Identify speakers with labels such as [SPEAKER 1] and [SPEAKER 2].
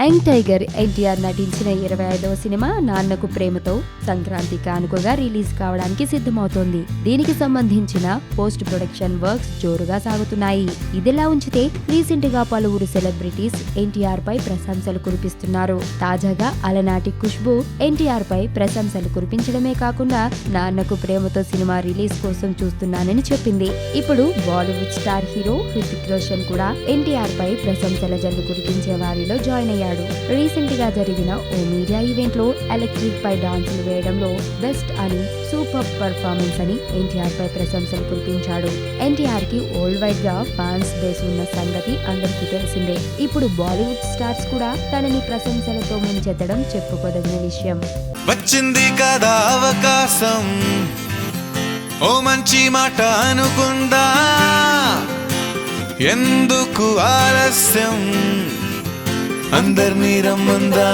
[SPEAKER 1] Young tiger NTR నటించిన 25వ cinema Nannaku Prematho Sankranti కానుకగా release కావడానికి సిద్ధమవుతోంది. దీనికి సంబంధించిన పోస్ట్ ప్రొడక్షన్ వర్క్స్ జోరుగా సాగుతున్నాయి. ఇదిలా ఉంచితే రీసెంట్ గా పలువురు సెలబ్రిటీస్ ఎన్టీఆర్ పై ప్రశంసలు కురిపిస్తున్నారు. తాజాగా అలనాటి ఖుష్బూ ఎన్టీఆర్ పై ప్రశంసలు కురిపించడమే కాకుండా నాన్నకు ప్రేమతో సినిమా రిలీజ్ కోసం చూస్తున్నానని చెప్పింది. ఇప్పుడు బాలీవుడ్ స్టార్ హీరో హృతిక్ రోషన్ కూడా ఎన్టీఆర్ పై ప్రశంసల జల్లు కురిపించే వారిలో జాయిన్ అయ్యాడు. రీసెంట్ గా జరిగిన ఓ మీడియా ఈవెంట్ లో ఎలక్ట్రిక్ పై డాన్సులు వేయడంలో బెస్ట్ అని, సూపర్ పర్ఫార్మెన్స్ అని ఎన్టీఆర్ పై ప్రశంసలు కురిపించాడు. ఎన్టీఆర్ కి వరల్డ్ వైడ్ గా ఫ్యాన్స్ బేస్ ఉన్న సంగతి అందరికీ తెలిసిందే. ఇప్పుడు బాలీవుడ్ స్టార్స్ కూడా తనని ప్రశంసలతో ముంచెత్తడం చెప్పుకోదగిన విషయం.
[SPEAKER 2] వచ్చింది కదా అవకాశం, ఓ మంచి మాట అనుకుందా, ఎందుకు ఆలస్యం, అందర్నీ రమ్మందా.